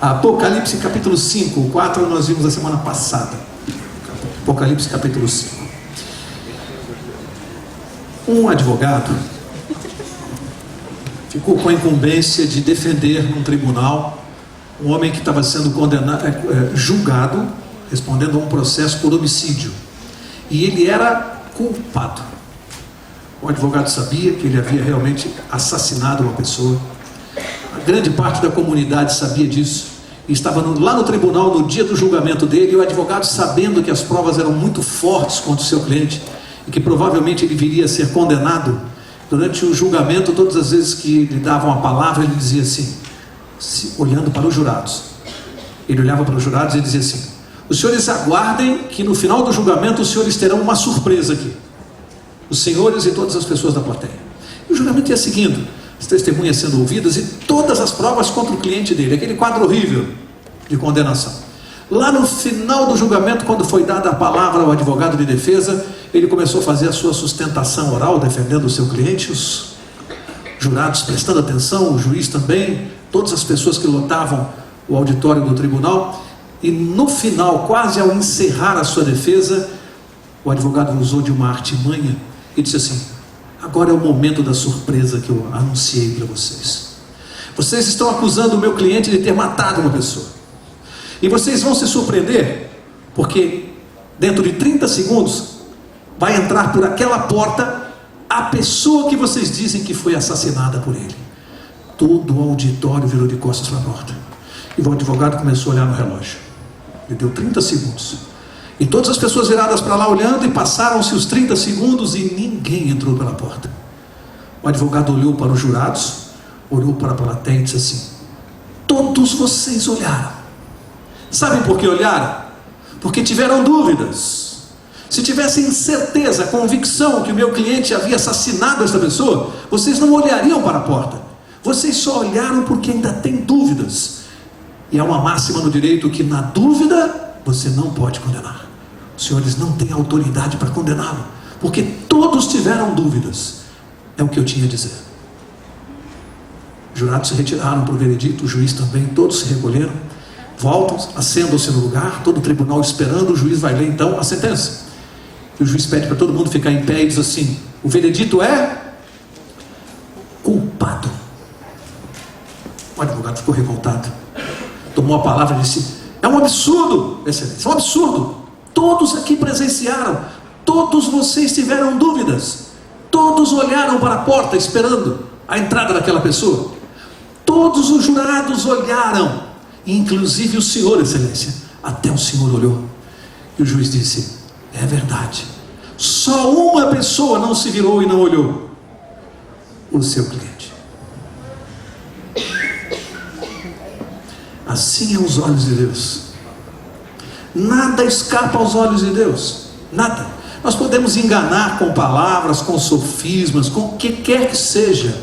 Apocalipse capítulo 5, o 4 nós vimos a semana passada. Apocalipse capítulo 5. Um advogado ficou com a incumbência de defender num tribunal um homem que estava sendo julgado, respondendo a um processo por homicídio. E ele era culpado. O advogado sabia que ele havia realmente assassinado uma pessoa. A grande parte da comunidade sabia disso. E estava lá no tribunal no dia do julgamento dele, e o advogado, sabendo que as provas eram muito fortes contra o seu cliente e que provavelmente ele viria a ser condenado, durante o julgamento, todas as vezes que lhe davam a palavra, ele dizia assim, olhando para os jurados. Ele olhava para os jurados e dizia assim: os senhores aguardem que no final do julgamento os senhores terão uma surpresa aqui, os senhores e todas as pessoas da plateia. E o julgamento ia seguindo, as testemunhas sendo ouvidas e todas as provas contra o cliente dele, aquele quadro horrível de condenação. Lá no final do julgamento, quando foi dada a palavra ao advogado de defesa, ele começou a fazer a sua sustentação oral, defendendo o seu cliente, os jurados prestando atenção, o juiz também, todas as pessoas que lotavam o auditório do tribunal. E no final, quase ao encerrar a sua defesa, o advogado usou de uma artimanha e disse assim: agora é o momento da surpresa que eu anunciei para vocês. Vocês estão acusando o meu cliente de ter matado uma pessoa. E vocês vão se surpreender, porque dentro de 30 segundos vai entrar por aquela porta a pessoa que vocês dizem que foi assassinada por ele. Todo o auditório virou de costas para a porta. E o advogado começou a olhar no relógio. Ele deu 30 segundos. E todas as pessoas viradas para lá olhando, e passaram-se os 30 segundos e ninguém entrou pela porta. O advogado olhou para os jurados, olhou para a plateia e disse assim: todos vocês olharam. Sabem por que olharam? Porque tiveram dúvidas. Se tivessem certeza, convicção que o meu cliente havia assassinado esta pessoa, vocês não olhariam para a porta. Vocês só olharam porque ainda têm dúvidas. E há uma máxima no direito que na dúvida você não pode condenar. Os senhores não têm autoridade para condená-lo, porque todos tiveram dúvidas. É o que eu tinha a dizer. Os jurados se retiraram para o veredito, o juiz também, todos se recolheram, voltam, assentam-se no lugar, todo o tribunal esperando. O juiz vai ler então a sentença. E o juiz pede para todo mundo ficar em pé e diz assim: o veredito é culpado. O advogado ficou revoltado, tomou a palavra e disse: é um absurdo, excelência, é um absurdo. Todos aqui presenciaram, todos vocês tiveram dúvidas, todos olharam para a porta esperando a entrada daquela pessoa, todos os jurados olharam, inclusive o senhor, excelência, até o senhor olhou. E o juiz disse: é verdade, só uma pessoa não se virou e não olhou, o seu cliente. Assim é os olhos de Deus. Nada escapa aos olhos de Deus, nada. Nós podemos enganar com palavras, com sofismas, com o que quer que seja.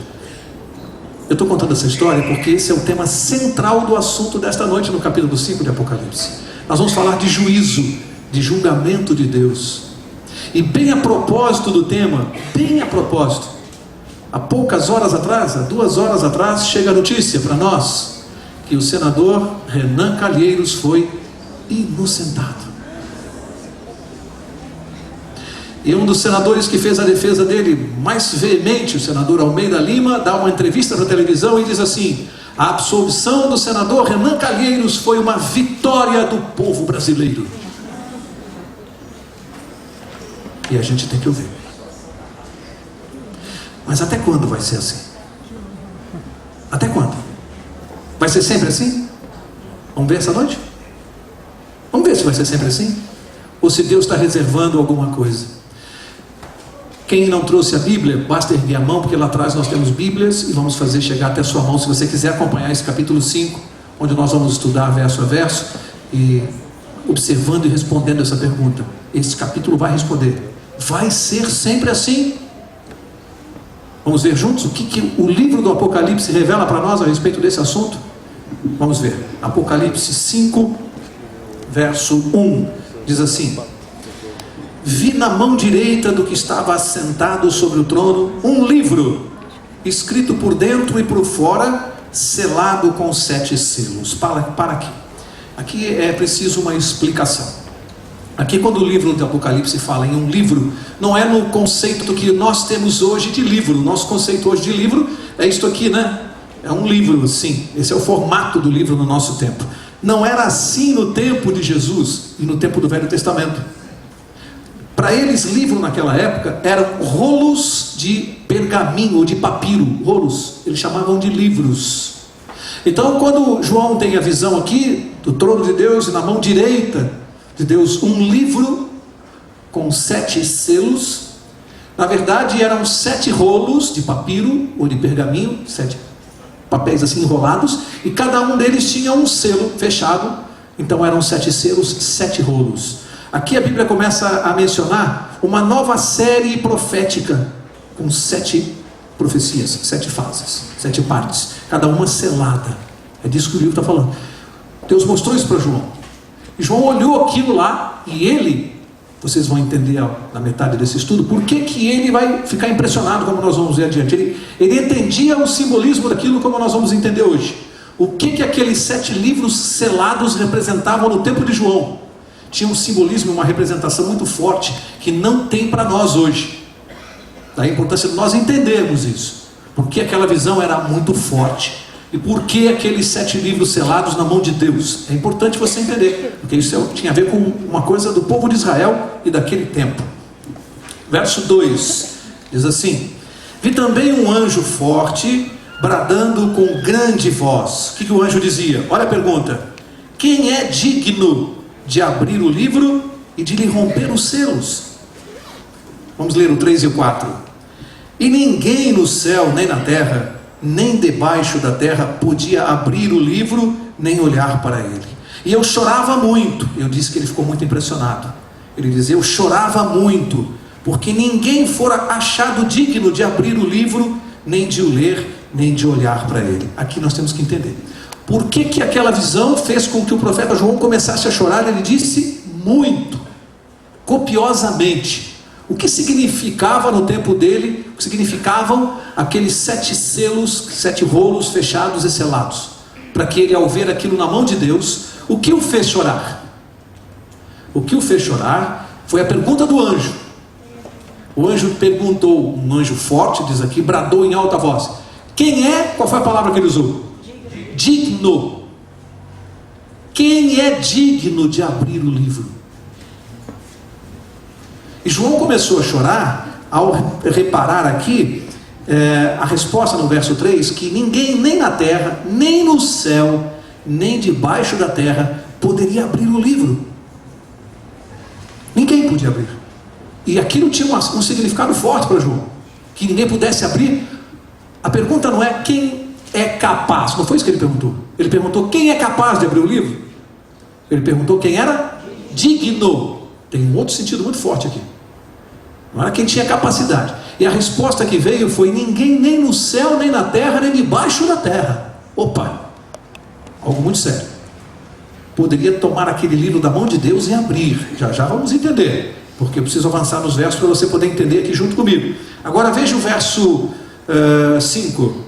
Eu estou contando essa história porque esse é o tema central do assunto desta noite no capítulo 5 de Apocalipse. Nós vamos falar de juízo, de julgamento de Deus. E bem a propósito do tema, bem a propósito, há poucas horas atrás, há 2 horas atrás, chega a notícia para nós que o senador Renan Calheiros foi inocentado. E um dos senadores que fez a defesa dele mais veemente, o senador Almeida Lima, dá uma entrevista para a televisão e diz assim: a absolvição do senador Renan Calheiros foi uma vitória do povo brasileiro. E a gente tem que ouvir. Mas até quando vai ser assim? Até quando? Vai ser sempre assim? Vamos ver essa noite? Vamos ver se vai ser sempre assim, ou se Deus está reservando alguma coisa. Quem não trouxe a Bíblia, basta erguer a mão, porque lá atrás nós temos Bíblias e vamos fazer chegar até a sua mão, se você quiser acompanhar esse capítulo 5, onde nós vamos estudar verso a verso e observando e respondendo essa pergunta. Esse capítulo vai responder: vai ser sempre assim? Vamos ver juntos o que o livro do Apocalipse revela para nós a respeito desse assunto? Vamos ver. Apocalipse 5, verso 1, diz assim: vi na mão direita do que estava assentado sobre o trono um livro, escrito por dentro e por fora, selado com 7 selos. Para aqui. Aqui é preciso uma explicação. Aqui, quando o livro do Apocalipse fala em um livro, não é no conceito do que nós temos hoje de livro. O nosso conceito hoje de livro é isto aqui, né? É um livro, sim. Esse é o formato do livro no nosso tempo. Não era assim no tempo de Jesus e no tempo do Velho Testamento. Para eles, livro naquela época eram rolos de pergaminho ou de papiro. Rolos, eles chamavam de livros. Então, quando João tem a visão aqui do trono de Deus e na mão direita de Deus um livro com 7 selos, na verdade eram 7 rolos de papiro ou de pergaminho, 7 papéis assim enrolados, e cada um deles tinha um selo fechado. Então eram 7 selos, 7 rolos. Aqui a Bíblia começa a mencionar uma nova série profética com 7 profecias, 7 fases, 7 partes, cada uma selada. É disso que o livro está falando. Deus mostrou isso para João. E João olhou aquilo lá e ele, vocês vão entender na metade desse estudo, por que ele vai ficar impressionado, como nós vamos ver adiante. Ele entendia o simbolismo daquilo, como nós vamos entender hoje. O que aqueles 7 livros selados representavam no tempo de João? Tinha um simbolismo, uma representação muito forte, que não tem para nós hoje. Daí a importância de nós entendermos isso. Porque aquela visão era muito forte. E por que aqueles 7 livros selados na mão de Deus? É importante você entender, porque isso tinha a ver com uma coisa do povo de Israel e daquele tempo. Verso 2 diz assim: vi também um anjo forte bradando com grande voz. O que o anjo dizia? Olha a pergunta: quem é digno de abrir o livro e de lhe romper os selos? Vamos ler o 3 e o 4. E ninguém no céu, nem na terra, nem debaixo da terra podia abrir o livro, nem olhar para ele. E eu chorava muito. Eu disse que ele ficou muito impressionado. Ele dizia: eu chorava muito, porque ninguém fora achado digno de abrir o livro, nem de o ler, nem de olhar para ele. Aqui nós temos que entender por que aquela visão fez com que o profeta João começasse a chorar. Ele disse muito, copiosamente. O que significava no tempo dele, o que significavam aqueles 7 selos, 7 rolos fechados e selados, para que ele, ao ver aquilo na mão de Deus, o que o fez chorar? O que o fez chorar foi a pergunta do anjo. O anjo perguntou, um anjo forte, diz aqui, bradou em alta voz: quem é, qual foi a palavra que ele usou? Digno. Quem é digno de abrir o livro? E João começou a chorar ao reparar aqui a resposta no verso 3, que ninguém, nem na terra, nem no céu, nem debaixo da terra, poderia abrir o livro. Ninguém podia abrir. E aquilo tinha um significado forte para João, que ninguém pudesse abrir. A pergunta não é quem é capaz, não foi isso que ele perguntou. Ele perguntou quem é capaz de abrir o livro. Ele perguntou quem era digno. Tem um outro sentido muito forte aqui. Não era quem tinha capacidade. E a resposta que veio foi: ninguém, nem no céu, nem na terra, nem debaixo da terra. Opa, algo muito sério. Poderia tomar aquele livro da mão de Deus e abrir. Já vamos entender, porque eu preciso avançar nos versos para você poder entender aqui junto comigo. Agora veja o verso 5.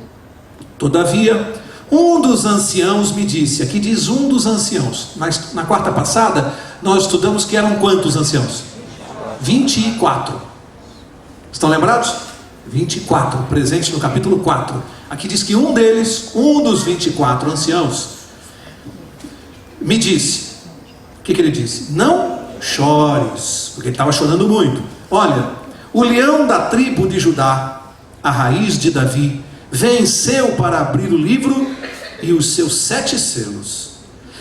Todavia, um dos anciãos me disse. Aqui diz um dos anciãos. Mas na quarta passada nós estudamos que eram quantos anciãos? 24. Estão lembrados? 24, presentes no capítulo 4. Aqui diz que um deles, um dos 24 anciãos, me disse. O que ele disse? Não chores, porque ele estava chorando muito. Olha, o leão da tribo de Judá, a raiz de Davi, venceu para abrir o livro e os seus 7 selos.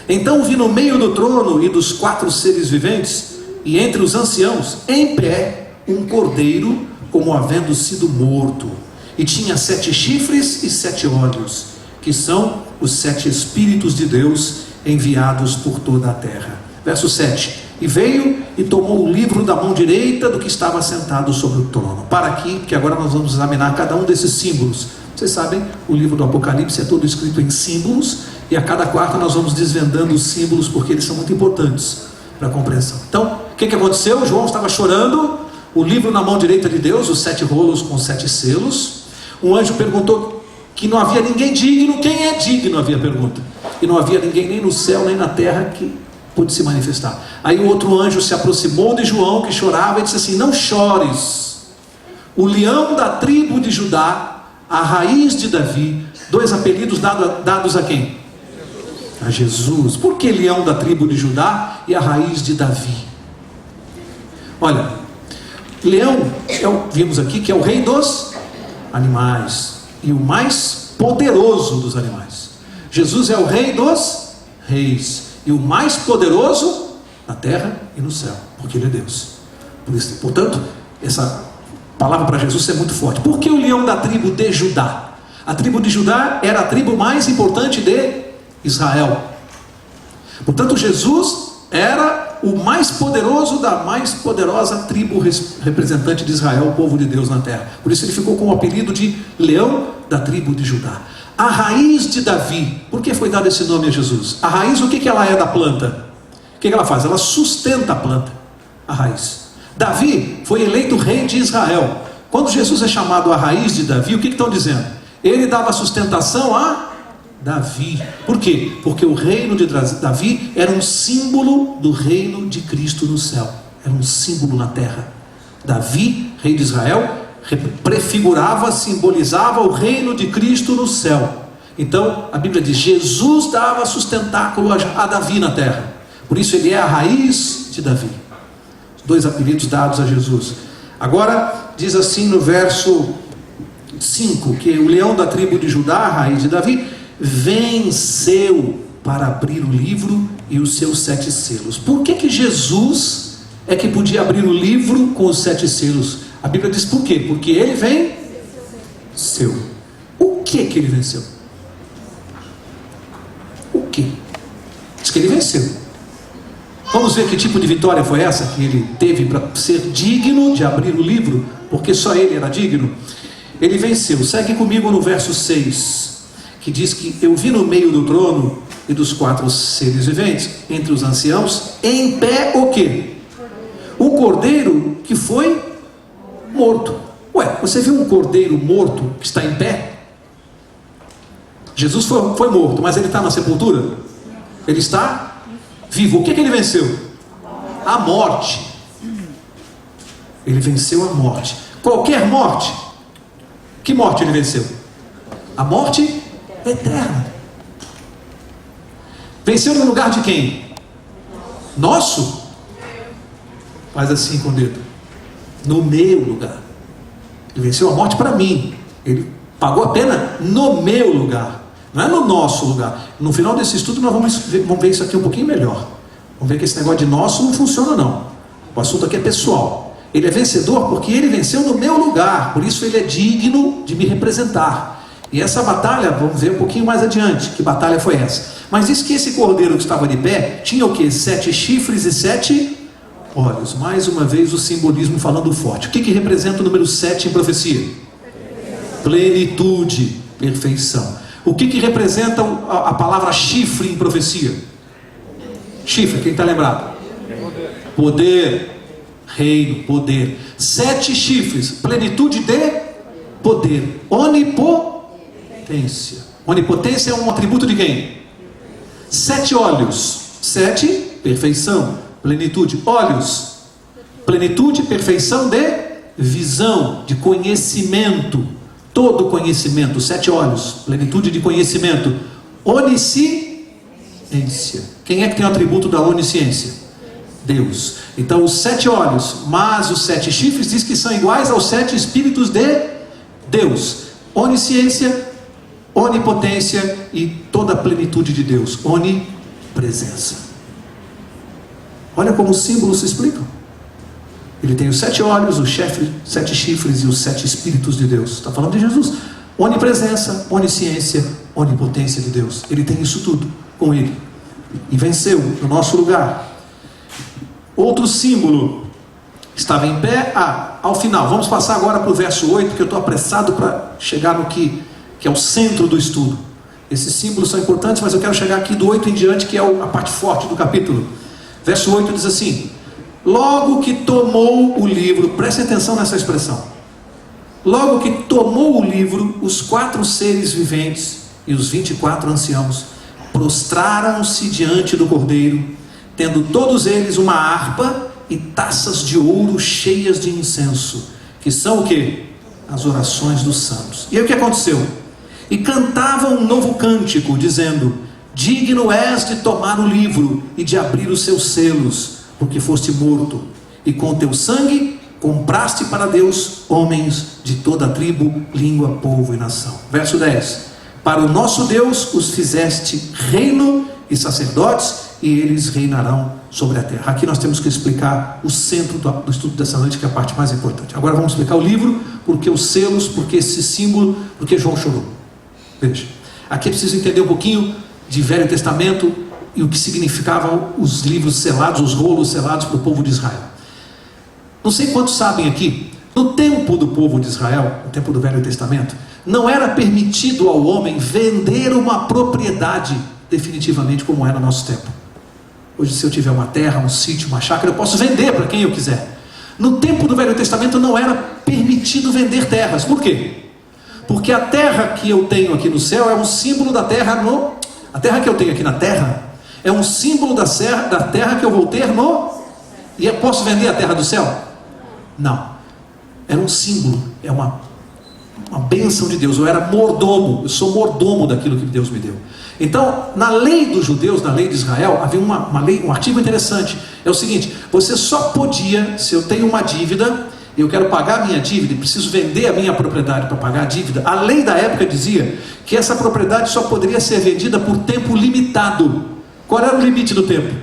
Então vi no meio do trono e dos 4 seres viventes, e entre os anciãos, em pé, um cordeiro, como havendo sido morto, e tinha 7 chifres e 7 olhos, que são os 7 Espíritos de Deus enviados por toda a terra. Verso 7. E veio e tomou o livro da mão direita do que estava sentado sobre o trono. Para aqui, que agora nós vamos examinar cada um desses símbolos. Vocês sabem, o livro do Apocalipse é todo escrito em símbolos, e a cada quarta nós vamos desvendando os símbolos, porque eles são muito importantes para a compreensão. Então, o que aconteceu? João estava chorando, o livro na mão direita de Deus, os 7 rolos com 7 selos. Um anjo perguntou: que não havia ninguém digno. Quem é digno? Havia pergunta. E não havia ninguém nem no céu nem na terra que pôde se manifestar. Aí o outro anjo se aproximou de João, que chorava, e disse assim: não chores, o leão da tribo de Judá, a raiz de Davi. Dois apelidos dados a quem? A Jesus. Por que leão da tribo de Judá e a raiz de Davi? Olha, leão, vimos aqui que é o rei dos animais e o mais poderoso dos animais. Jesus é o rei dos reis e o mais poderoso na terra e no céu, porque ele é Deus. Portanto, essa palavra para Jesus é muito forte. Por que o leão da tribo de Judá? A tribo de Judá era a tribo mais importante de Israel. Portanto, Jesus era o mais poderoso da mais poderosa tribo representante de Israel, o povo de Deus na terra. Por isso ele ficou com o apelido de leão da tribo de Judá. A raiz de Davi. Por que foi dado esse nome a Jesus? A raiz, o que ela é da planta? O que ela faz? Ela sustenta a planta. A raiz. Davi foi eleito rei de Israel. Quando Jesus é chamado a raiz de Davi, o que estão dizendo? Ele dava sustentação a Davi. Por quê? Porque o reino de Davi era um símbolo do reino de Cristo no céu. Era um símbolo na terra. Davi, rei de Israel, prefigurava, simbolizava o reino de Cristo no céu. Então a Bíblia diz: Jesus dava sustentáculo a Davi na terra. Por isso ele é a raiz de Davi. Dois apelidos dados a Jesus. Agora diz assim no verso 5, que o leão da tribo de Judá, a raiz de Davi, venceu para abrir o livro e os seus 7 selos. Por que Jesus é que podia abrir o livro com os 7 selos? A Bíblia diz por quê? Porque ele venceu. O que ele venceu? O que? Diz que ele venceu. Vamos ver que tipo de vitória foi essa que ele teve para ser digno de abrir o livro, porque só ele era digno. Ele venceu. Segue comigo no verso 6, que diz que eu vi no meio do trono e dos 4 seres viventes, entre os anciãos, em pé o quê? O cordeiro que foi morto. Ué, você viu um cordeiro morto que está em pé? Jesus foi morto, mas ele está na sepultura? Ele está vivo. O que ele venceu? A morte. Ele venceu a morte. Qualquer morte. Que morte ele venceu? A morte eterna. Venceu no lugar de quem? Nosso? Faz assim com o dedo. No meu lugar. Ele venceu a morte para mim. Ele pagou a pena no meu lugar. Não é no nosso lugar. No final desse estudo nós vamos ver isso aqui um pouquinho melhor. Vamos ver que esse negócio de nosso não funciona não. O assunto aqui é pessoal. Ele é vencedor porque ele venceu no meu lugar. Por isso ele é digno de me representar. E essa batalha, vamos ver um pouquinho mais adiante. Que batalha foi essa? Mas diz que esse cordeiro que estava de pé tinha o quê? 7 chifres e 7 olhos. Mais uma vez o simbolismo falando forte. O que representa o número 7 em profecia? Plenitude, perfeição. O que representa a palavra chifre em profecia? Chifre, quem está lembrado? Poder. Reino, poder. 7 chifres, plenitude de poder. Onipotência. Onipotência é um atributo de quem? 7 olhos. 7, perfeição, plenitude. Olhos, plenitude, perfeição de visão, de conhecimento. Todo conhecimento. 7 olhos, plenitude de conhecimento. Onisciência. Quem é que tem o atributo da onisciência? Deus. Então os 7 olhos, mas os 7 chifres diz que são iguais aos 7 espíritos de Deus. Onisciência, onipotência e toda a plenitude de Deus. Onipresença. Olha como os símbolos se explicam. Ele tem os 7 olhos, os 7 chifres e os 7 espíritos de Deus. Está falando de Jesus. Onipresença, onisciência, onipotência de Deus. Ele tem isso tudo com ele. E venceu no nosso lugar. Outro símbolo estava em pé. Ao final, vamos passar agora para o verso 8, que eu estou apressado para chegar no que é o centro do estudo. Esses símbolos são importantes, mas eu quero chegar aqui do 8 em diante, que é a parte forte do capítulo. Verso 8 diz assim: logo que tomou o livro, preste atenção nessa expressão. Logo que tomou o livro, os 4 seres viventes e os 24 anciãos prostraram-se diante do Cordeiro, tendo todos eles uma harpa e taças de ouro cheias de incenso, que são o quê? As orações dos santos. E aí o que aconteceu? E cantavam um novo cântico, dizendo: digno és de tomar o livro e de abrir os seus selos, porque foste morto, e com teu sangue compraste para Deus homens de toda a tribo, língua, povo e nação. Verso 10: para o nosso Deus os fizeste reino e sacerdotes, e eles reinarão sobre a terra. Aqui nós temos que explicar o centro do estudo dessa noite, que é a parte mais importante. Agora vamos explicar o livro, porque os selos, porque esse símbolo, porque João chorou. Veja, aqui é preciso entender um pouquinho de Velho Testamento e o que significavam os livros selados, os rolos selados para o povo de Israel. Não sei quantos sabem aqui, no tempo do povo de Israel, no tempo do Velho Testamento, não era permitido ao homem vender uma propriedade definitivamente, como é no nosso tempo. Hoje, se eu tiver uma terra, um sítio, uma chácara, eu posso vender para quem eu quiser. No tempo do Velho Testamento não era permitido vender terras. Por quê? Porque a terra que eu tenho aqui no céu é um símbolo da terra a terra que eu tenho aqui na terra é um símbolo da terra que eu vou ter E eu posso vender a terra do céu? Não. Era um símbolo, é uma bênção de Deus. Eu era mordomo, eu sou mordomo daquilo que Deus me deu. Então, na lei dos judeus, na lei de Israel, havia uma lei, um artigo interessante. É o seguinte: você só podia, se eu tenho uma dívida, eu quero pagar a minha dívida e preciso vender a minha propriedade para pagar a dívida, a lei da época dizia que essa propriedade só poderia ser vendida por tempo limitado. Qual era o limite do tempo?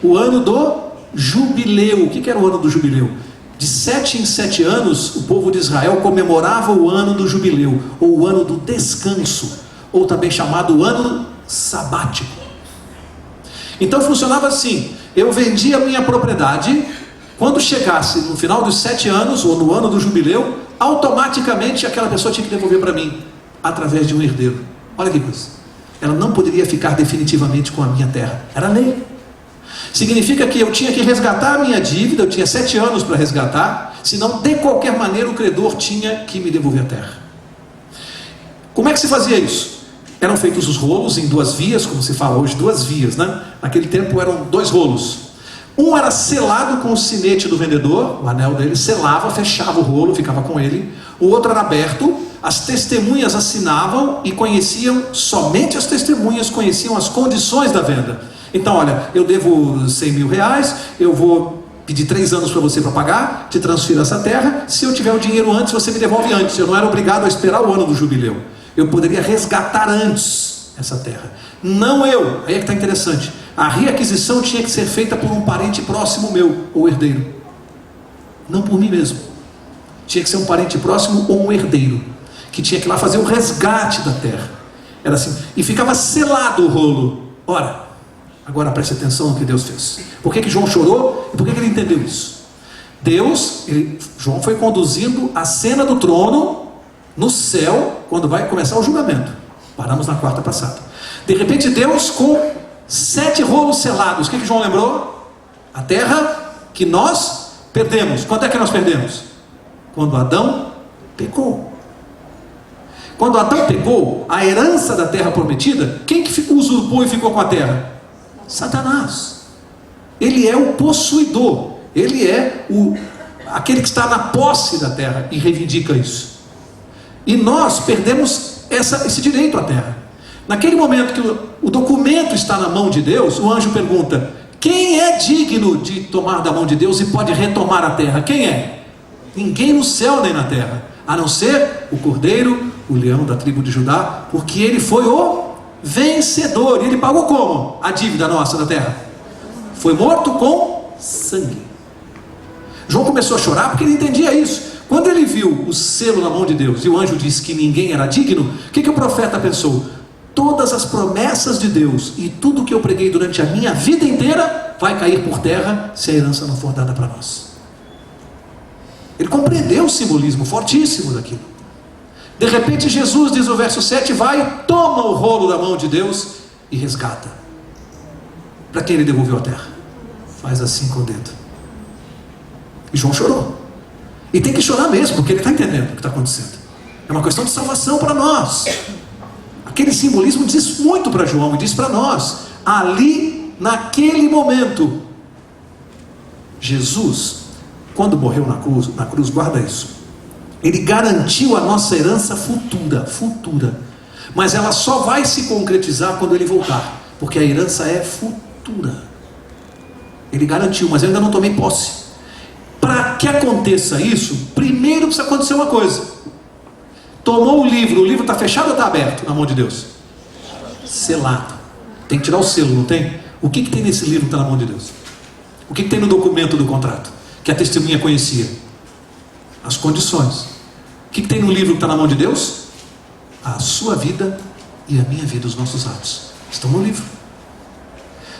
O ano do jubileu. O que era o ano do jubileu? De 7 em 7 anos, o povo de Israel comemorava o ano do jubileu, ou o ano do descanso, ou também chamado ano sabático. Então funcionava assim: eu vendia a minha propriedade, quando chegasse no final dos 7 anos, ou no ano do jubileu, automaticamente aquela pessoa tinha que devolver para mim, através de um herdeiro. Olha que coisa, ela não poderia ficar definitivamente com a minha terra, era lei. Significa que eu tinha que resgatar a minha dívida, eu tinha 7 anos para resgatar, senão de qualquer maneira o credor tinha que me devolver a terra. Como é que se fazia isso? Eram feitos os rolos em 2 vias, como se fala hoje, 2 vias, né? Naquele tempo eram 2 rolos. Um era selado com o sinete do vendedor, o anel dele, selava, fechava o rolo, ficava com ele. O outro era aberto, as testemunhas assinavam e conheciam, somente as testemunhas conheciam as condições da venda. Então, olha, eu devo 100 mil reais, eu vou pedir 3 anos para você para pagar, te transfiro essa terra, se eu tiver o dinheiro antes, você me devolve antes. Eu não era obrigado a esperar o ano do jubileu, eu poderia resgatar antes essa terra. Não eu, aí é que está interessante, a reaquisição tinha que ser feita por um parente próximo meu, ou herdeiro, não por mim mesmo. Tinha que ser um parente próximo ou um herdeiro, que tinha que ir lá fazer o resgate da terra. Era assim, e ficava selado o rolo. Ora, agora preste atenção no que Deus fez. Por que João chorou e por que ele entendeu isso? João foi conduzindo a cena do trono no céu, quando vai começar o julgamento. Paramos na quarta passada. De repente Deus, com 7 rolos selados, o que João lembrou? A terra que nós perdemos. Quando é que nós perdemos? Quando Adão pecou. Quando Adão pecou, a herança da terra prometida, quem que usurpou e ficou com a terra? Satanás. Ele é o possuidor, ele é aquele que está na posse da terra e reivindica isso. E nós perdemos esse direito à terra. Naquele momento que o documento está na mão de Deus, o anjo pergunta: quem é digno de tomar da mão de Deus e pode retomar a terra? Quem é? Ninguém no céu nem na terra, a não ser o cordeiro, o leão da tribo de Judá, porque ele foi o vencedor. E ele pagou como? A dívida nossa da terra. Foi morto com sangue. João começou a chorar porque ele entendia isso. Quando ele viu o selo na mão de Deus e o anjo disse que ninguém era digno, o que o profeta pensou? Todas as promessas de Deus e tudo que eu preguei durante a minha vida inteira vai cair por terra se a herança não for dada para nós. Ele compreendeu o simbolismo fortíssimo daquilo. De repente Jesus, diz o verso 7, vai, toma o rolo da mão de Deus e resgata. Para quem ele devolveu a terra? Faz assim com o dedo. E João chorou. E tem que chorar mesmo, porque ele está entendendo o que está acontecendo. É uma questão de salvação para nós. Aquele simbolismo diz muito para João e diz para nós. Ali, naquele momento, Jesus, quando morreu na cruz, guarda isso, ele garantiu a nossa herança futura. Mas ela só vai se concretizar quando ele voltar, porque a herança é futura. Ele garantiu, mas eu ainda não tomei posse. Para que aconteça isso, primeiro precisa acontecer uma coisa. Tomou o livro está fechado ou está aberto na mão de Deus? Selado. Tem que tirar o selo, não tem? O que tem nesse livro que está na mão de Deus? O que tem no documento do contrato que a testemunha conhecia? As condições. O que tem no livro que está na mão de Deus? A sua vida e a minha vida, os nossos atos estão no livro.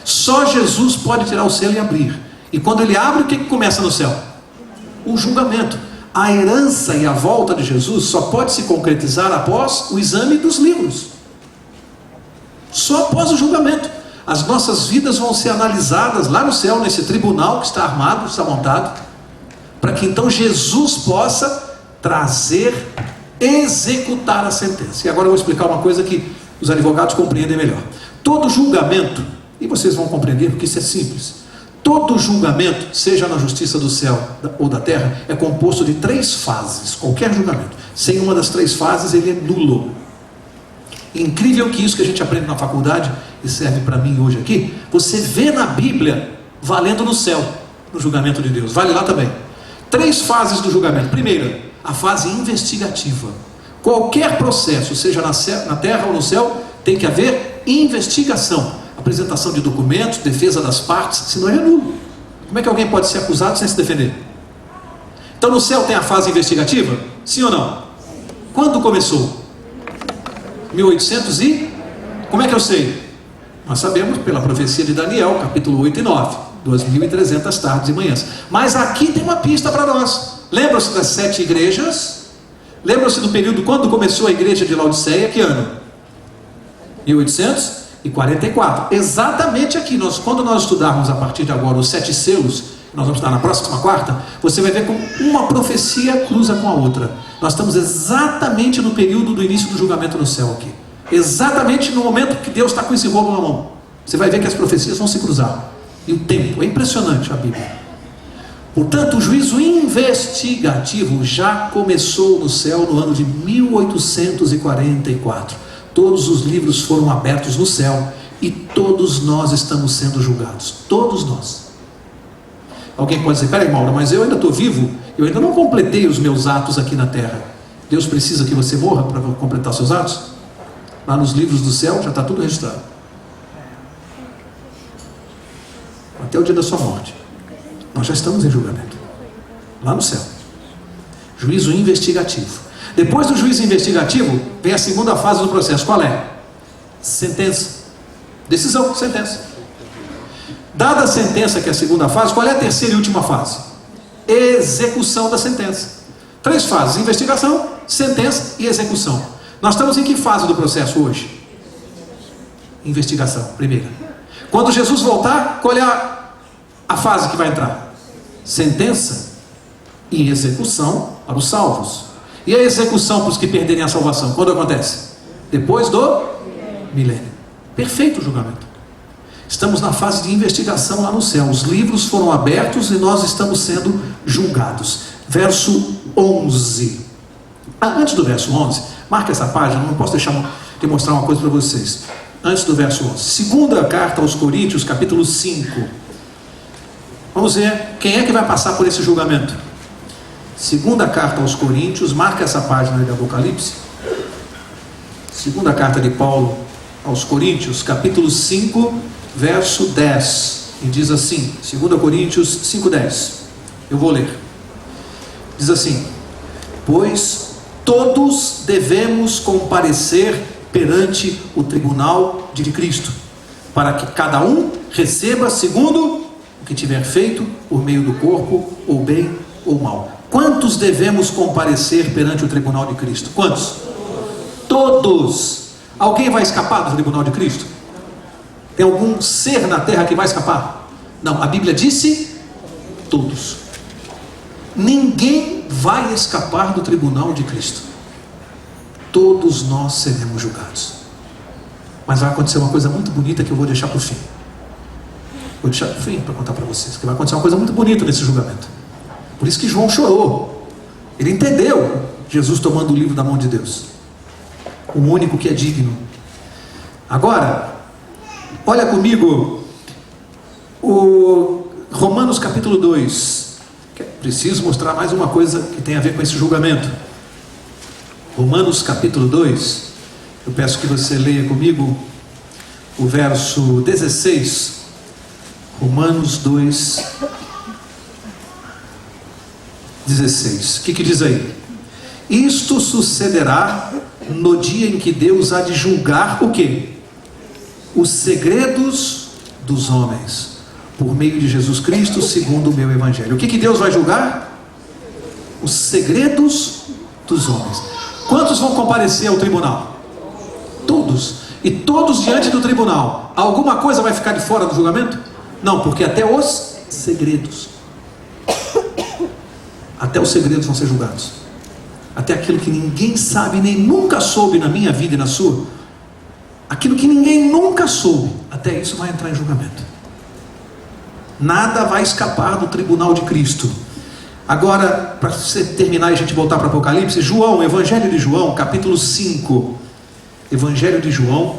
Só Jesus pode tirar o selo e abrir. E quando ele abre, o que começa no céu? O julgamento. A herança e a volta de Jesus só pode se concretizar após o exame dos livros. Só após o julgamento. As nossas vidas vão ser analisadas lá no céu, nesse tribunal que está armado, está montado, para que então Jesus possa trazer, executar a sentença. E agora eu vou explicar uma coisa que os advogados compreendem melhor. Todo julgamento, e vocês vão compreender porque isso é simples, todo julgamento, seja na justiça do céu ou da terra, é composto de 3 fases. Qualquer julgamento, sem uma das 3 fases, ele é nulo. Incrível que isso que a gente aprende na faculdade, e serve para mim hoje aqui, você vê na Bíblia valendo no céu, no julgamento de Deus, vale lá também. 3 fases do julgamento. Primeira, a fase investigativa. Qualquer processo, seja na terra ou no céu, tem que haver investigação, apresentação de documentos, defesa das partes, senão é nulo. Como é que alguém pode ser acusado sem se defender? Então no céu tem a fase investigativa? Sim ou não? Quando começou? 1800 e... Como é que eu sei? Nós sabemos pela profecia de Daniel, capítulo 8 e 9, 2300 tardes e manhãs. Mas aqui tem uma pista para nós. Lembram-se das 7 igrejas? Lembram-se do período quando começou a igreja de Laodiceia? Que ano? 1844. Exatamente aqui, quando nós estudarmos a partir de agora os 7 selos, nós vamos estudar na próxima quarta, você vai ver como uma profecia cruza com a outra. Nós estamos exatamente no período do início do julgamento no céu aqui. Exatamente no momento que Deus está com esse rolo na mão. Você vai ver que as profecias vão se cruzar. E o tempo, é impressionante a Bíblia. Portanto, o juízo investigativo já começou no céu no ano de 1844. Todos os livros foram abertos no céu e todos nós estamos sendo julgados. Todos nós. Alguém pode dizer, peraí, Mauro, mas eu ainda estou vivo, eu ainda não completei os meus atos aqui na terra. Deus precisa que você morra para completar seus atos? Lá nos livros do céu já está tudo registrado. Até o dia da sua morte. Nós já estamos em julgamento. Lá no céu. Juízo investigativo. Depois do juízo investigativo, vem a segunda fase do processo. Qual é? Sentença. Decisão, sentença. Dada a sentença, que é a segunda fase, qual é a terceira e última fase? Execução da sentença. 3 fases: investigação, sentença e execução. Nós estamos em que fase do processo hoje? Investigação, primeira. Quando Jesus voltar, qual é a fase que vai entrar? Sentença e execução para os salvos. E a execução para os que perderem a salvação, quando acontece? Depois do milênio. Perfeito o julgamento. Estamos na fase de investigação lá no céu. Os livros foram abertos e nós estamos sendo julgados. Verso 11. Antes do verso 11, marca essa página, não posso deixar de mostrar uma coisa para vocês. Antes do verso 11. Segunda carta aos Coríntios, capítulo 5. Vamos ver quem é que vai passar por esse julgamento. Segunda carta aos Coríntios, marca essa página aí do Apocalipse. Segunda carta de Paulo aos Coríntios, capítulo 5, verso 10. E diz assim, 2 Coríntios 5, 10. Eu vou ler. Diz assim: pois todos devemos comparecer perante o tribunal de Cristo, para que cada um receba segundo o que tiver feito por meio do corpo, ou bem ou mal. Quantos devemos comparecer perante o tribunal de Cristo? Quantos? Todos. Alguém vai escapar do tribunal de Cristo? Tem algum ser na terra que vai escapar? Não, a Bíblia disse todos. Ninguém vai escapar do tribunal de Cristo. Todos nós seremos julgados. Mas vai acontecer uma coisa muito bonita que eu vou deixar para o fim. Vou deixar para o fim para contar para vocês. Que vai acontecer uma coisa muito bonita nesse julgamento. Por isso que João chorou. Ele entendeu Jesus tomando o livro da mão de Deus. O único que é digno. Agora, olha comigo o Romanos capítulo 2. Preciso mostrar mais uma coisa que tem a ver com esse julgamento. Romanos capítulo 2. Eu peço que você leia comigo o verso 16. Romanos 2, 16. O que diz aí? Isto sucederá no dia em que Deus há de julgar o quê? Os segredos dos homens, por meio de Jesus Cristo, segundo o meu evangelho. O que Deus vai julgar? Os segredos dos homens. Quantos vão comparecer ao tribunal? Todos. E todos diante do tribunal. Alguma coisa vai ficar de fora do julgamento? Não, porque até os segredos. Até os segredos vão ser julgados. Até aquilo que ninguém sabe, nem nunca soube na minha vida e na sua. Aquilo que ninguém nunca soube, até isso vai entrar em julgamento. Nada vai escapar do tribunal de Cristo. Agora, para você terminar e a gente voltar para Apocalipse, João, Evangelho de João, capítulo 5. Evangelho de João,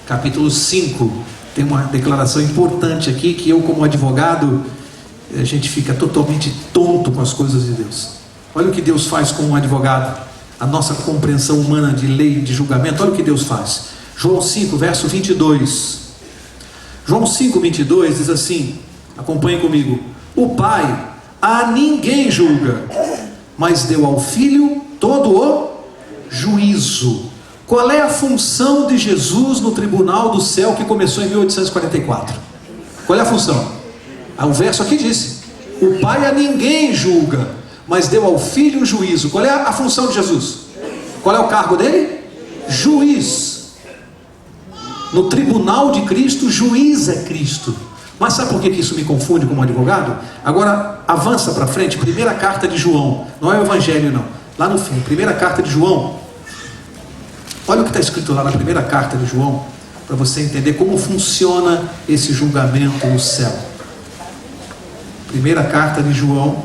capítulo 5. Tem uma declaração importante aqui, que eu como advogado, a gente fica totalmente tonto com as coisas de Deus. Olha o que Deus faz com um advogado. A nossa compreensão humana de lei, de julgamento, olha o que Deus faz. João 5, verso 22. João 5, 22 diz assim, acompanhe comigo. O Pai a ninguém julga, mas deu ao Filho todo o juízo. Qual é a função de Jesus no tribunal do céu que começou em 1844? Qual é a função? O verso aqui disse: o Pai a ninguém julga, mas deu ao Filho o juízo. Qual é a função de Jesus? Qual é o cargo dele? Juiz. No tribunal de Cristo, juiz é Cristo. Mas sabe por que isso me confunde como advogado? Agora avança para frente, primeira carta de João. Não é o Evangelho não, lá no fim, primeira carta de João. Olha o que está escrito lá na primeira carta de João, para você entender como funciona esse julgamento no céu. Primeira carta de João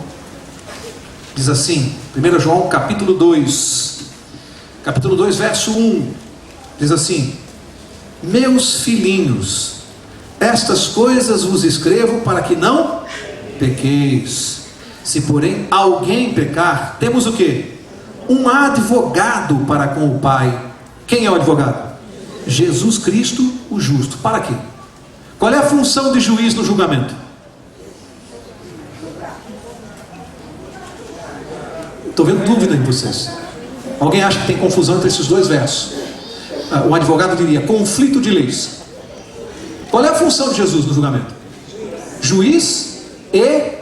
diz assim, 1 João capítulo 2, verso 1, diz assim: meus filhinhos, estas coisas vos escrevo para que não pequeis. Se porém alguém pecar, temos o quê? Um advogado para com o Pai. Quem é o advogado? Jesus Cristo, o justo. Para quê? Qual é a função de juiz no julgamento? Estou vendo dúvida em vocês. Alguém acha que tem confusão entre esses dois versos? Um advogado diria conflito de leis. Qual é a função de Jesus no julgamento? Juiz e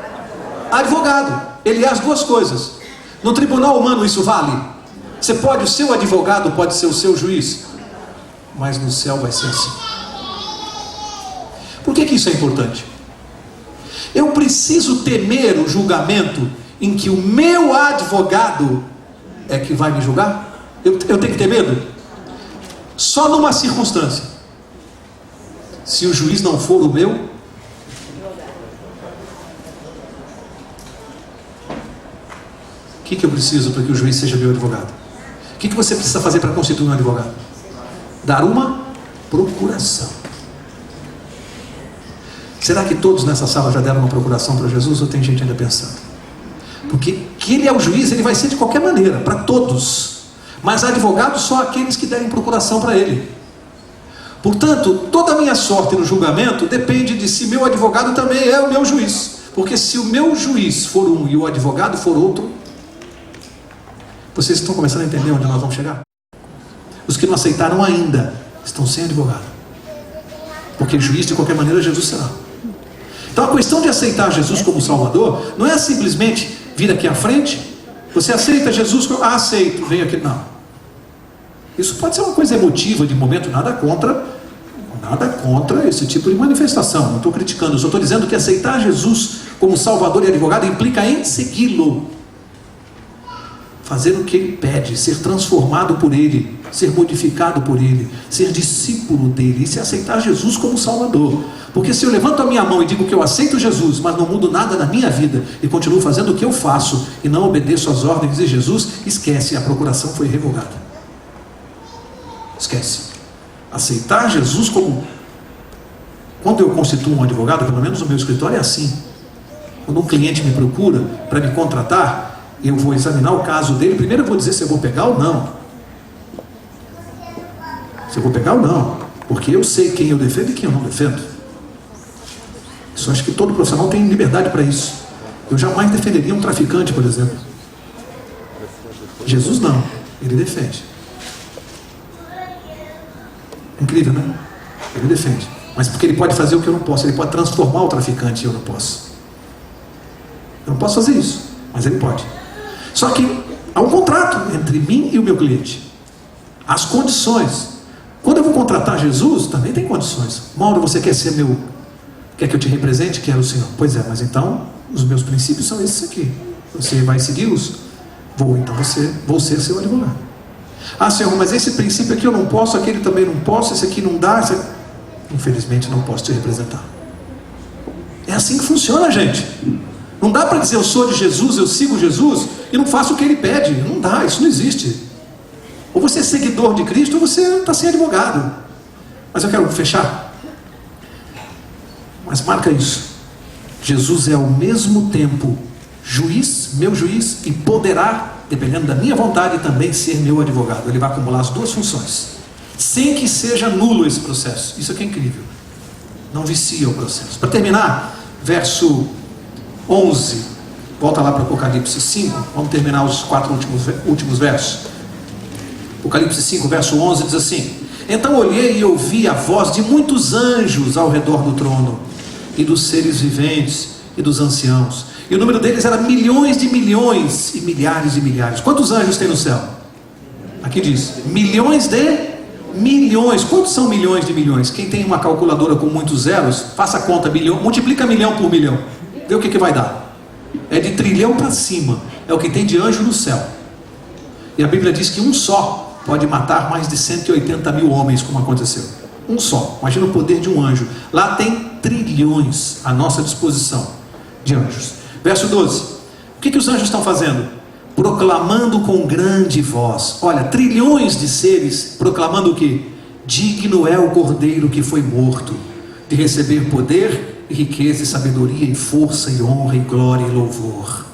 advogado. Ele é as duas coisas. No tribunal humano isso vale? Você pode, o seu advogado pode ser o seu juiz, mas no céu vai ser assim. Por que isso é importante? Eu preciso temer o julgamento em que o meu advogado é que vai me julgar? Eu tenho que ter medo? Só numa circunstância: se o juiz não for o meu o que eu preciso para que o juiz seja meu advogado? O que você precisa fazer para constituir um advogado? Dar uma procuração. Será que todos nessa sala já deram uma procuração para Jesus, ou tem gente ainda pensando? Porque que ele é o juiz, ele vai ser de qualquer maneira, para todos. Mas advogados só aqueles que derem procuração para ele. Portanto, toda a minha sorte no julgamento depende de se meu advogado também é o meu juiz. Porque se o meu juiz for um e o advogado for outro, vocês estão começando a entender onde nós vamos chegar? Os que não aceitaram ainda estão sem advogado, porque juiz de qualquer maneira Jesus será. Então a questão de aceitar Jesus como Salvador não é simplesmente vir aqui à frente. Você aceita Jesus? Aceito, vem aqui. Não. Isso pode ser uma coisa emotiva de momento, nada contra esse tipo de manifestação. Não estou criticando, só estou dizendo que aceitar Jesus como Salvador e advogado implica em segui-lo. fazer o que Ele pede, ser transformado por Ele, ser modificado por Ele, ser discípulo dEle, e se aceitar Jesus como Salvador. Porque se eu levanto a minha mão e digo que eu aceito Jesus, mas não mudo nada na minha vida, e continuo fazendo o que eu faço, e não obedeço às ordens de Jesus, esquece, a procuração foi revogada. Esquece. Aceitar Jesus como... Quando eu constituo um advogado, pelo menos no meu escritório é assim. Quando um cliente me procura para me contratar, eu vou examinar o caso dele. Primeiro eu vou dizer se eu vou pegar ou não. Se eu vou pegar ou não. Porque eu sei quem eu defendo e quem eu não defendo. Isso acho que todo profissional tem liberdade para isso. Eu jamais defenderia um traficante, por exemplo. Jesus não. Ele defende. Incrível, né? Ele defende. Mas porque ele pode fazer o que eu não posso. Ele pode transformar o traficante e eu não posso. Eu não posso fazer isso. Mas ele pode. Só que há um contrato entre mim e o meu cliente. As condições. Quando eu vou contratar Jesus, também tem condições. Mauro, você quer ser meu... Quer que eu te represente? Quero, Senhor. Pois é, mas então os meus princípios são esses aqui. Você vai segui-los? Vou, então vou ser seu advogado. Ah, Senhor, mas esse princípio aqui eu não posso, aquele também não posso, esse aqui não dá, esse... Infelizmente não posso te representar. É assim que funciona, gente. Não dá para dizer eu sou de Jesus, eu sigo Jesus e não faço o que Ele pede. Não dá, isso não existe. Ou você é seguidor de Cristo ou você está sem advogado. Mas eu quero fechar. Mas marca isso. Jesus é ao mesmo tempo juiz, meu juiz, e poderá, dependendo da minha vontade, também ser meu advogado. Ele vai acumular as duas funções, sem que seja nulo esse processo. Isso aqui é incrível. Não vicia o processo. Para terminar, verso 11, volta lá para Apocalipse 5, vamos terminar os 4 últimos versos. Apocalipse 5, verso 11 diz assim: então olhei e ouvi a voz de muitos anjos ao redor do trono, e dos seres viventes, e dos anciãos, e o número deles era milhões de milhões, e milhares de milhares. Quantos anjos tem no céu? Aqui diz, milhões de milhões. Quantos são milhões de milhões? Quem tem uma calculadora com muitos zeros, faça a conta, multiplica milhão por milhão. Vê o que vai dar. É de trilhão para cima. É o que tem de anjo no céu. E a Bíblia diz que um só pode matar mais de 180 mil homens, como aconteceu. Um só. Imagina o poder de um anjo. Lá tem trilhões à nossa disposição de anjos. Verso 12. O que os anjos estão fazendo? Proclamando com grande voz. Olha, trilhões de seres proclamando o quê? Digno é o Cordeiro que foi morto de receber poder e riqueza, e sabedoria, e força, e honra, e glória, e louvor.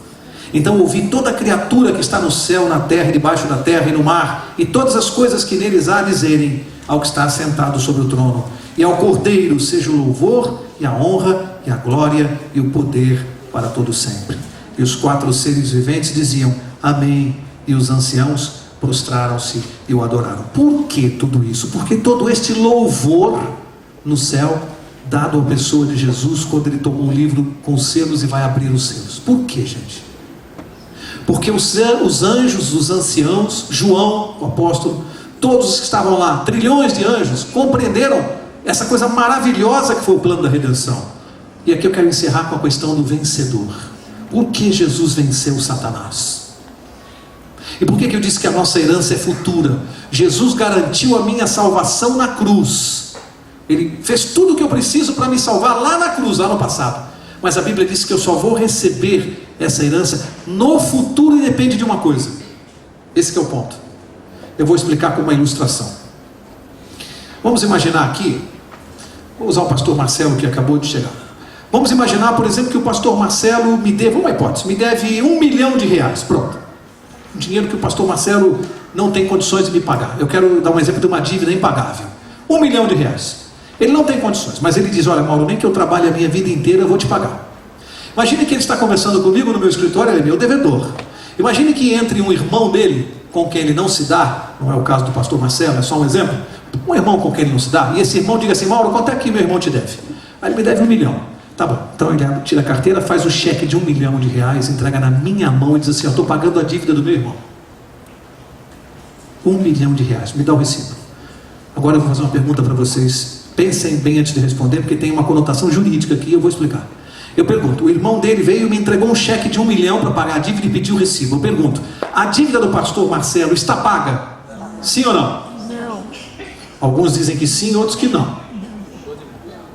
Então ouvi toda a criatura que está no céu, na terra, debaixo da terra e no mar, e todas as coisas que neles há, dizerem ao que está assentado sobre o trono, e ao Cordeiro seja o louvor, e a honra, e a glória, e o poder para todo sempre. E os 4 seres viventes diziam amém, e os anciãos prostraram-se e o adoraram. Por que tudo isso? Porque todo este louvor no céu, dado à pessoa de Jesus, quando ele tomou o livro com selos e vai abrir os selos. Por que, gente? Porque os anjos, os anciãos, João, o apóstolo, todos os que estavam lá, trilhões de anjos, compreenderam essa coisa maravilhosa que foi o plano da redenção. E aqui eu quero encerrar com a questão do vencedor. Por que Jesus venceu Satanás? E por que eu disse que a nossa herança é futura? Jesus garantiu a minha salvação na cruz. Ele fez tudo o que eu preciso para me salvar lá na cruz, lá no passado. Mas a Bíblia diz que eu só vou receber essa herança no futuro, e depende de uma coisa. Esse que é o ponto. Eu vou explicar com uma ilustração. Vamos imaginar aqui, vou usar o pastor Marcelo que acabou de chegar. Vamos imaginar, por exemplo, que o pastor Marcelo me deve, uma hipótese, me deve R$1 milhão. Pronto. Um dinheiro que o pastor Marcelo não tem condições de me pagar. Eu quero dar um exemplo de uma dívida impagável. R$1 milhão. Ele não tem condições, mas ele diz, olha Mauro, nem que eu trabalhe a minha vida inteira, eu vou te pagar. Imagine que ele está conversando comigo no meu escritório, ele é meu devedor. Imagine que entre um irmão dele, com quem ele não se dá, não é o caso do pastor Marcelo, é só um exemplo, um irmão com quem ele não se dá, e esse irmão diga assim, Mauro, quanto é que meu irmão te deve? Aí ele me deve R$1 milhão. Tá bom, então ele tira a carteira, faz o cheque de R$1 milhão, entrega na minha mão e diz assim, eu estou pagando a dívida do meu irmão. R$1 milhão, me dá o recibo. Agora eu vou fazer uma pergunta para vocês. Pensem bem antes de responder, porque tem uma conotação jurídica aqui, eu vou explicar. Eu pergunto, o irmão dele veio e me entregou um cheque de 1 milhão para pagar a dívida e pediu o recibo. Eu pergunto, a dívida do pastor Marcelo está paga? Sim ou não? Não. Alguns dizem que sim, outros que não.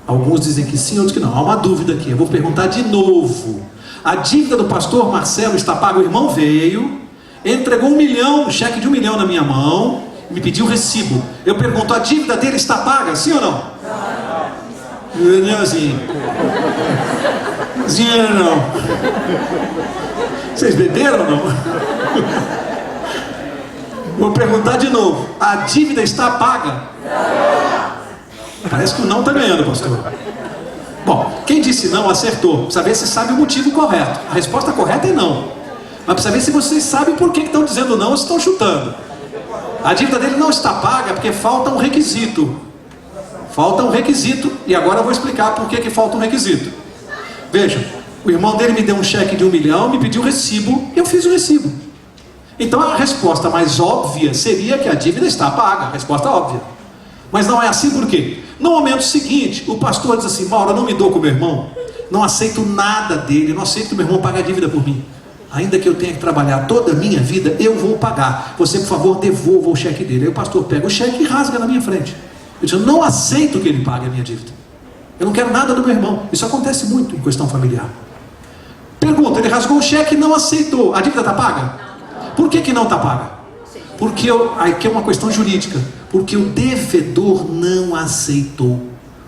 Alguns dizem que sim, outros que não. Há uma dúvida aqui, eu vou perguntar de novo. A dívida do pastor Marcelo está paga? O irmão veio, entregou 1 milhão, um cheque de 1 milhão na minha mão, me pediu o recibo. Eu pergunto, a dívida dele está paga? Sim ou não? Não, assim. Sim ou não? Vocês beberam ou não? Vou perguntar de novo, a dívida está paga? Parece que o não está ganhando, pastor. Bom, quem disse não acertou. Precisa ver se sabe o motivo correto. A resposta correta é não. Mas precisa ver se vocês sabem por que estão dizendo não ou se estão chutando. A dívida dele não está paga porque falta um requisito. Falta um requisito. E agora eu vou explicar por que falta um requisito. Veja, o irmão dele me deu um cheque de 1 milhão, me pediu o recibo, eu fiz o recibo. Então a resposta mais óbvia seria que a dívida está paga. A resposta óbvia. Mas não é assim por quê? No momento seguinte, o pastor diz assim: Mauro, eu não me dou com o meu irmão, não aceito nada dele, não aceito que o meu irmão pague a dívida por mim. Ainda que eu tenha que trabalhar toda a minha vida, eu vou pagar. Você, por favor, devolva o cheque dele. Aí o pastor pega o cheque e rasga na minha frente. Eu digo, não aceito que ele pague a minha dívida. Eu não quero nada do meu irmão. Isso acontece muito em questão familiar. Pergunta, ele rasgou o cheque e não aceitou. A dívida está paga? Por que não está paga? Porque aqui é uma questão jurídica. Porque o devedor não aceitou.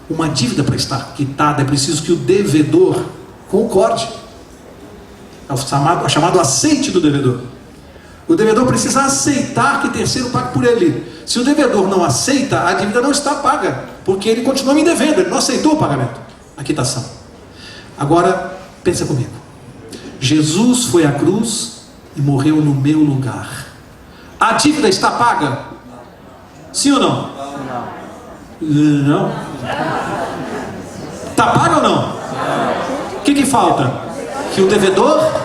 Uma dívida para estar quitada é preciso que o devedor concorde. É o chamado aceite do devedor. O devedor precisa aceitar que terceiro pague por ele. Se o devedor não aceita, a dívida não está paga, porque ele continua me devendo, ele não aceitou o pagamento, a quitação. Agora, pensa comigo. Jesus foi à cruz e morreu no meu lugar. A dívida está paga? Sim ou não? Não. Está paga ou não? O que falta? Que o devedor...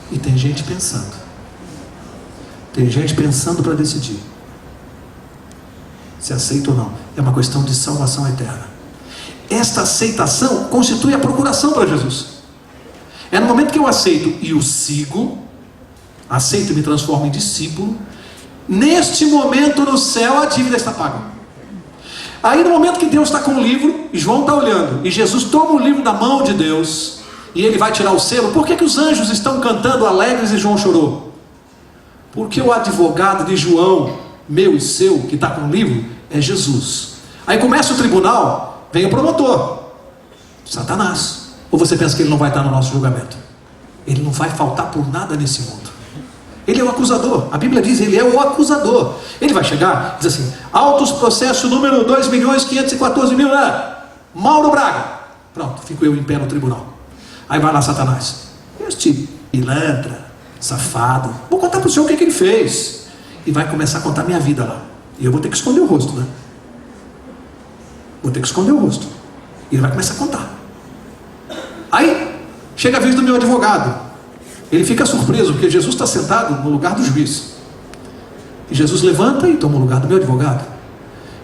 E tem gente pensando. Tem gente pensando para decidir se aceita ou não. É uma questão de salvação eterna. Esta aceitação constitui a procuração para Jesus. É no momento que eu aceito e o sigo, aceito e me transformo em discípulo, neste momento no céu a dívida está paga. Aí no momento que Deus está com o livro, e João está olhando, e Jesus toma o livro da mão de Deus, e ele vai tirar o selo. Por que os anjos estão cantando alegres e João chorou? Porque o advogado de João, meu e seu, que está com o livro, é Jesus. Aí começa o tribunal, vem o promotor, Satanás. Ou você pensa que ele não vai estar no nosso julgamento? Ele não vai faltar por nada nesse mundo. Ele é o acusador. A Bíblia diz, ele é o acusador. Ele vai chegar e diz assim: autos processo número 2.514.000, Mauro Braga. Pronto, fico eu em pé no tribunal. Aí vai lá Satanás: este pilantra, safado, vou contar para o senhor o que ele fez. E vai começar a contar minha vida lá. E eu vou ter que esconder o rosto, né? Vou ter que esconder o rosto. E ele vai começar a contar. Aí chega a vez do meu advogado. Ele fica surpreso, porque Jesus está sentado no lugar do juiz. E Jesus levanta e toma o lugar do meu advogado.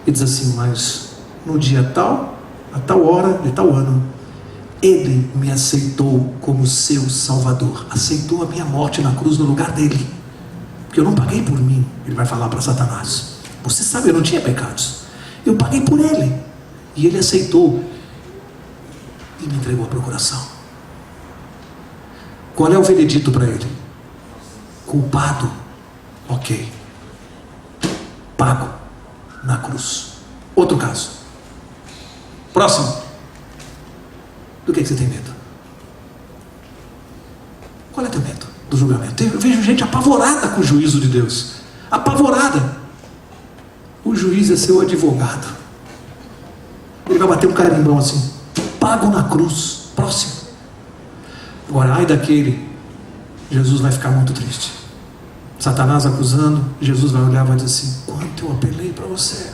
E diz assim: mas no dia tal, a tal hora, de tal ano, ele me aceitou como seu salvador. Aceitou a minha morte na cruz no lugar dele. Porque eu não paguei por mim. Ele vai falar para Satanás: você sabe, eu não tinha pecados. Eu paguei por ele. E ele aceitou. E me entregou a procuração. Qual é o veredito para ele? Culpado. Ok. Pago na cruz. Outro caso. Próximo. Do que você tem medo? Qual é teu medo do julgamento? Eu vejo gente apavorada com o juízo de Deus. Apavorada. O juiz é seu advogado. Ele vai bater um carimbão assim: pago na cruz. Próximo. Agora, ai daquele, Jesus vai ficar muito triste. Satanás acusando, Jesus vai olhar e vai dizer assim: quanto eu apelei para você,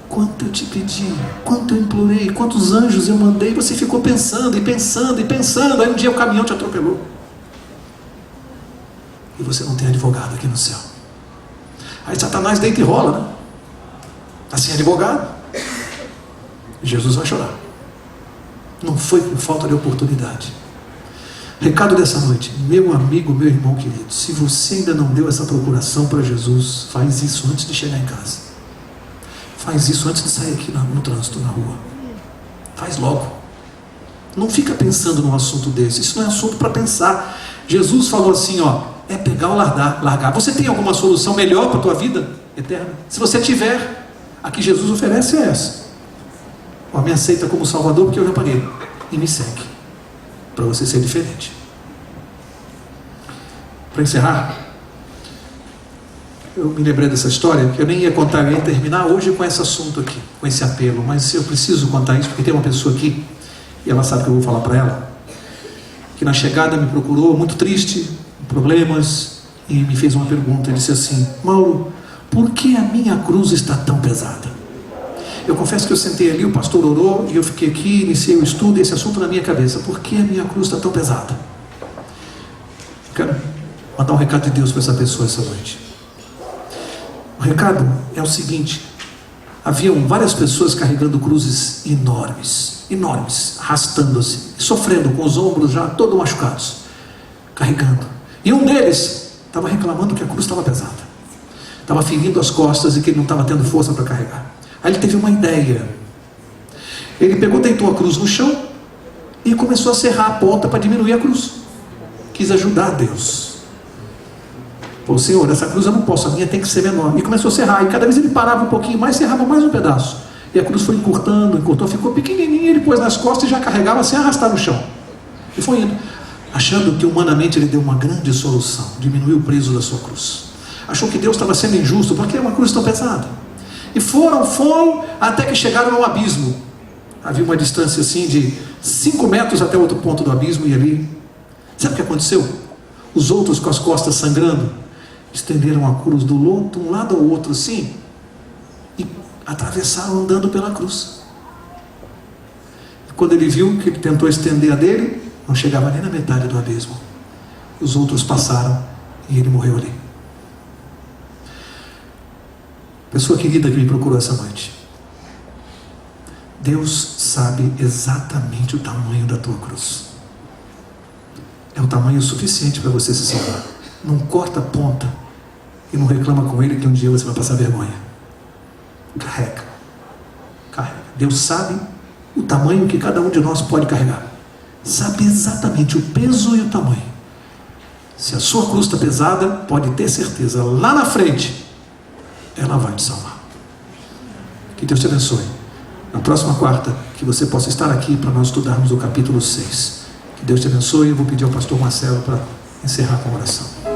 quanto eu te pedi, quanto eu implorei, quantos anjos eu mandei, você ficou pensando e pensando e pensando, aí um dia o caminhão te atropelou. E você não tem advogado aqui no céu. Aí Satanás deita e rola, né? Assim, advogado. Jesus vai chorar. Não foi por falta de oportunidade. Recado dessa noite, meu amigo, meu irmão querido, se você ainda não deu essa procuração para Jesus, faz isso antes de chegar em casa. Faz isso antes de sair aqui no trânsito, na rua. Faz logo. Não fica pensando num assunto desse. Isso não é assunto para pensar. Jesus falou assim, é pegar ou largar. Você tem alguma solução melhor para a tua vida eterna? Se você tiver, a que Jesus oferece é essa. Me aceita como Salvador porque eu já paguei. E me segue. Para você ser diferente. Para encerrar, eu me lembrei dessa história, que eu nem ia contar, eu ia terminar hoje com esse assunto aqui, com esse apelo, mas eu preciso contar isso, porque tem uma pessoa aqui, e ela sabe que eu vou falar para ela, que na chegada me procurou, muito triste, problemas, e me fez uma pergunta, ele disse assim, Mauro, por que a minha cruz está tão pesada? Eu confesso que eu sentei ali, o pastor orou, e eu fiquei aqui, iniciei o estudo, e esse assunto na minha cabeça, por que a minha cruz está tão pesada? Quero mandar um recado de Deus para essa pessoa essa noite. O recado é o seguinte, haviam várias pessoas carregando cruzes enormes, arrastando-se, sofrendo com os ombros já todos machucados, carregando. E um deles estava reclamando que a cruz estava pesada, estava ferindo as costas e que ele não estava tendo força para carregar. Aí ele teve uma ideia. Ele pegou, deitou a cruz no chão e começou a serrar a ponta para diminuir a cruz. Quis ajudar Deus. Pô, Senhor, essa cruz eu não posso, a minha tem que ser menor. E começou a serrar, e cada vez ele parava um pouquinho mais, serrava mais um pedaço. E a cruz foi encurtou, ficou pequenininha, ele pôs nas costas e já carregava sem arrastar no chão. E foi indo, achando que humanamente ele deu uma grande solução, diminuiu o peso da sua cruz. Achou que Deus estava sendo injusto, porque é uma cruz tão pesada. E foram, até que chegaram ao abismo. Havia uma distância assim de 5 metros até outro ponto do abismo, e ali, sabe o que aconteceu? Os outros com as costas sangrando, estenderam a cruz de um lado ao outro assim, e atravessaram andando pela cruz. E quando ele viu que ele tentou estender a dele, não chegava nem na metade do abismo. Os outros passaram e ele morreu ali. Pessoa querida que me procurou essa noite, Deus sabe exatamente o tamanho da tua cruz. É o tamanho suficiente para você se salvar. Não corta a ponta e não reclama com ele que um dia você vai passar vergonha. Carrega. Deus sabe o tamanho que cada um de nós pode carregar. Sabe exatamente o peso e o tamanho. Se a sua cruz está pesada, pode ter certeza, lá na frente ela vai te salvar. Que Deus te abençoe. Na próxima quarta, que você possa estar aqui para nós estudarmos o capítulo 6. Que Deus te abençoe. Eu vou pedir ao pastor Marcelo para encerrar com a oração.